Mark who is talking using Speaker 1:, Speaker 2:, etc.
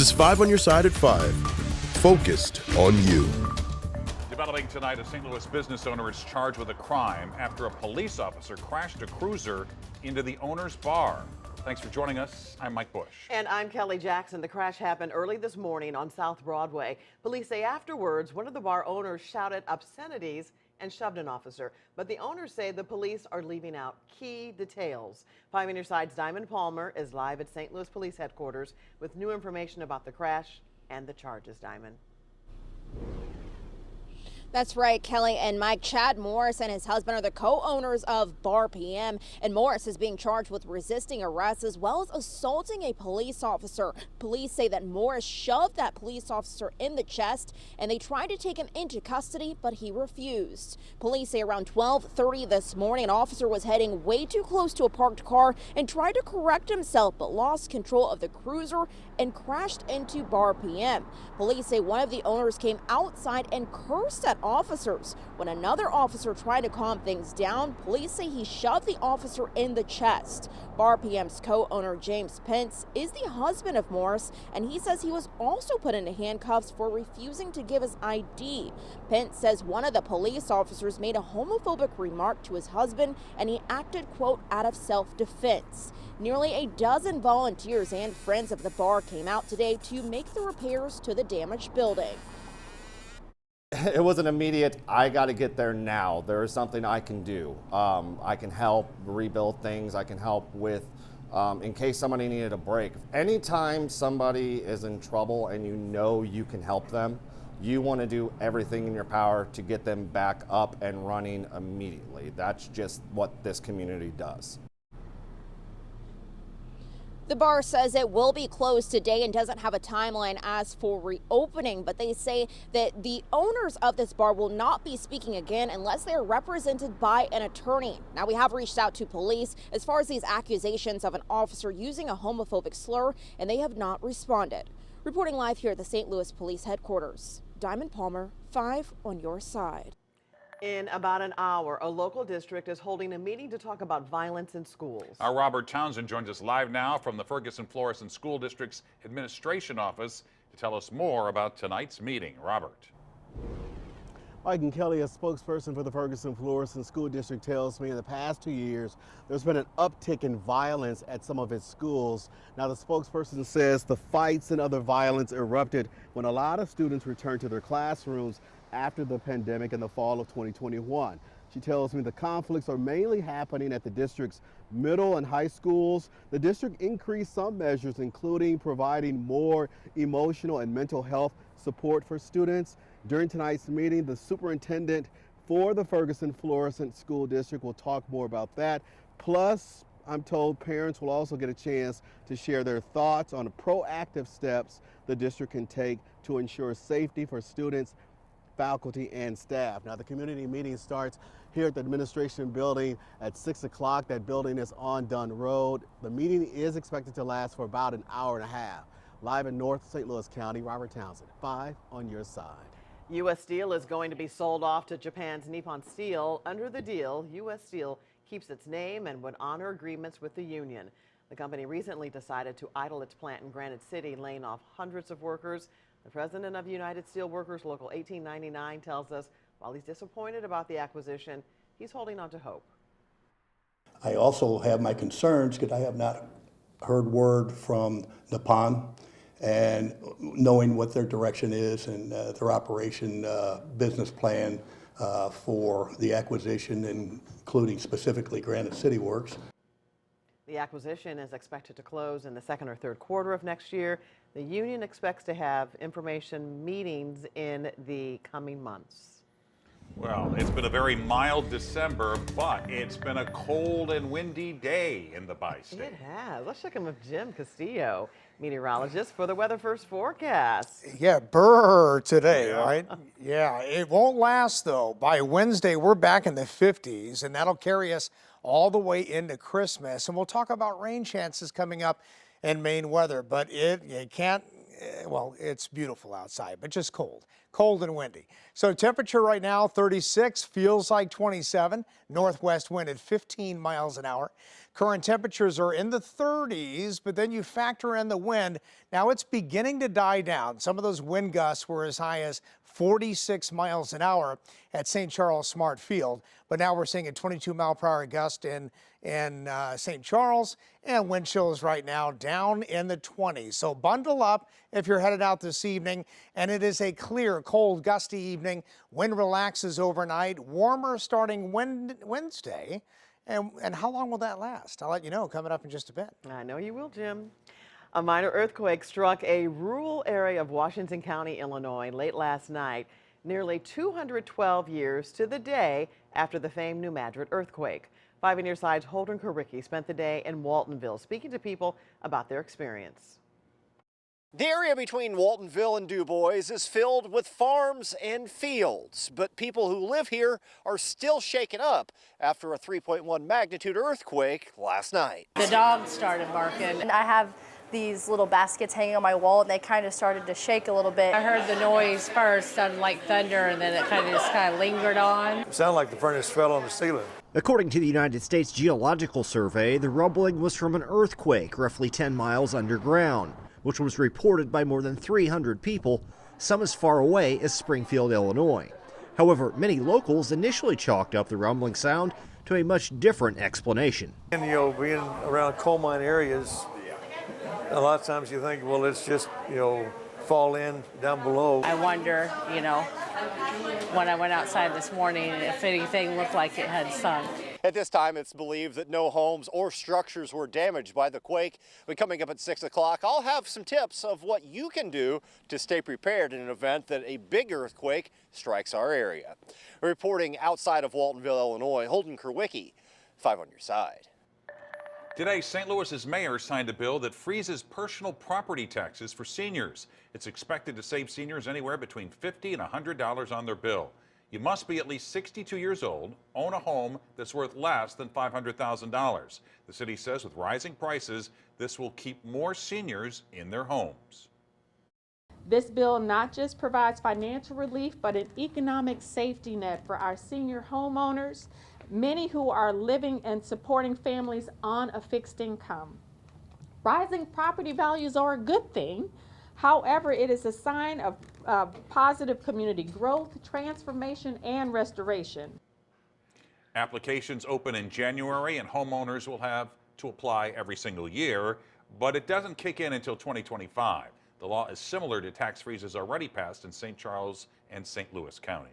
Speaker 1: This is 5 on your side at 5. Focused on you.
Speaker 2: Developing tonight, a St. Louis business owner is charged with a crime after a police officer crashed a cruiser into the owner's bar. Thanks for joining us. I'm Mike Bush.
Speaker 3: And I'm Kelly Jackson. The crash happened early this morning on South Broadway. Police say afterwards, one of the bar owners shouted obscenities and shoved an officer. But the owners say the police are leaving out key details. 5 on your side's Diamond Palmer is live at St. Louis Police Headquarters with new information about the crash and the charges. Diamond.
Speaker 4: That's right, Kelly and Mike. Chad Morris and his husband are the co-owners of Bar PM, and Morris is being charged with resisting arrest as well as assaulting a police officer. Police say that Morris shoved that police officer in the chest, and they tried to take him into custody, but he refused. Police say around 12:30 this morning, an officer was heading way too close to a parked car and tried to correct himself, but lost control of the cruiser and crashed into Bar PM. Police say one of the owners came outside and cursed at officers. When another officer tried to calm things down, police say he shoved the officer in the chest. Bar PM's co-owner James Pence is the husband of Morris, and he says he was also put into handcuffs for refusing to give his ID. Pence says one of the police officers made a homophobic remark to his husband, and he acted, quote, out of self-defense. Nearly a dozen volunteers and friends of the bar came out today to make the repairs to the damaged building.
Speaker 5: It was an immediate, I got to get there now. There is something I can do. I can help rebuild things. I can help with, in case somebody needed a break. Anytime somebody is in trouble and you know you can help them, you want to do everything in your power to get them back up and running immediately. That's just what this community does.
Speaker 4: The bar says it will be closed today and doesn't have a timeline as for reopening, but they say that the owners of this bar will not be speaking again unless they are represented by an attorney. Now, we have reached out to police as far as these accusations of an officer using a homophobic slur, and they have not responded. Reporting live here at the St. Louis Police Headquarters, Diamond Palmer, 5 on your side.
Speaker 3: In about an hour, a local district is holding a meeting to talk about violence in schools.
Speaker 2: Our Robert Townsend joins us live now from the Ferguson-Florissant School District's Administration Office to tell us more about tonight's meeting. Robert.
Speaker 6: Mike and Kelly, a spokesperson for the Ferguson-Florissant School District, tells me in the past 2 years, there's been an uptick in violence at some of its schools. Now, the spokesperson says the fights and other violence erupted when a lot of students returned to their classrooms after the pandemic in the fall of 2021. She tells me the conflicts are mainly happening at the district's middle and high schools. The district increased some measures, including providing more emotional and mental health support for students. During tonight's meeting, the superintendent for the Ferguson-Florissant School District will talk more about that. Plus, I'm told parents will also get a chance to share their thoughts on proactive steps the district can take to ensure safety for students, faculty, and staff. Now, the community meeting starts here at the administration building at 6 o'clock. That building is on Dunn Road. The meeting is expected to last for about an hour and a half. Live in North St. Louis County, Robert Townsend, 5 on your side.
Speaker 3: U.S. Steel is going to be sold off to Japan's Nippon Steel. Under the deal, U.S. Steel keeps its name and would honor agreements with the union. The company recently decided to idle its plant in Granite City, laying off hundreds of workers. The president of United Steelworkers Local 1899 tells us while he's disappointed about the acquisition, he's holding on to hope.
Speaker 7: I also have my concerns because I have not heard word from Nippon, and knowing what their direction is and their operation business plan for the acquisition, including specifically Granite City Works.
Speaker 3: The acquisition is expected to close in the second or third quarter of next year. The union expects to have information meetings in the coming months.
Speaker 2: Well, it's been a very mild December, but it's been a cold and windy day in the bi-state.
Speaker 3: It has. Let's check in with Jim Castillo, meteorologist, for the Weather First forecast.
Speaker 8: Yeah, brr today, right? Yeah, it won't last though. By Wednesday, we're back in the 50s, and that'll carry us all the way into Christmas. And we'll talk about rain chances coming up in Maine weather, but you can't, well, it's beautiful outside, but just cold and windy. So temperature right now, 36, feels like 27, northwest wind at 15 miles an hour. Current temperatures are in the 30s, but then you factor in the wind. Now it's beginning to die down. Some of those wind gusts were as high as 46 miles an hour at St. Charles Smart Field, but now we're seeing a 22-mile-per-hour gust in St. Charles, and wind chills right now down in the 20s. So bundle up if you're headed out this evening, and it is a clear, cold, gusty evening. Wind relaxes overnight, warmer starting Wednesday. And how long will that last? I'll let you know coming up in just a bit.
Speaker 3: I know you will, Jim. A minor earthquake struck a rural area of Washington County, Illinois, late last night, nearly 212 years to the day after the famed New Madrid earthquake. 5 on your side's Holden Kuricki spent the day in Waltonville speaking to people about their experience.
Speaker 9: The area between Waltonville and DuBois is filled with farms and fields, but people who live here are still shaken up after a 3.1 magnitude earthquake last night.
Speaker 10: The dogs started barking.
Speaker 11: And I have these little baskets hanging on my wall, and they kind of started to shake a little bit.
Speaker 10: I heard the noise first, sounded like thunder, and then it kind of lingered on.
Speaker 12: It sounded like the furnace fell on the ceiling.
Speaker 13: According to the United States Geological Survey, the rumbling was from an earthquake roughly 10 miles underground, which was reported by more than 300 people, some as far away as Springfield, Illinois. However, many locals initially chalked up the rumbling sound to a much different explanation.
Speaker 12: And being around coal mine areas, a lot of times you think, well, it's just, fall in down below.
Speaker 10: I wonder, when I went outside this morning, if anything looked like it had sunk.
Speaker 9: At this time, it's believed that no homes or structures were damaged by the quake. But coming up at 6 o'clock, I'll have some tips of what you can do to stay prepared in an event that a big earthquake strikes our area. Reporting outside of Waltonville, Illinois, Holden Kuricki, 5 on your side.
Speaker 2: Today, St. Louis's mayor signed a bill that freezes personal property taxes for seniors. It's expected to save seniors anywhere between $50 and $100 on their bill. You must be at least 62 years old, own a home that's worth less than $500,000. The city says with rising prices, this will keep more seniors in their homes.
Speaker 14: This bill not just provides financial relief, but an economic safety net for our senior homeowners, many who are living and supporting families on a fixed income. Rising property values are a good thing. However, it is a sign of positive community growth, transformation, and restoration.
Speaker 2: Applications open in January, and homeowners will have to apply every single year, but it doesn't kick in until 2025. The law is similar to tax freezes already passed in St. Charles and St. Louis counties.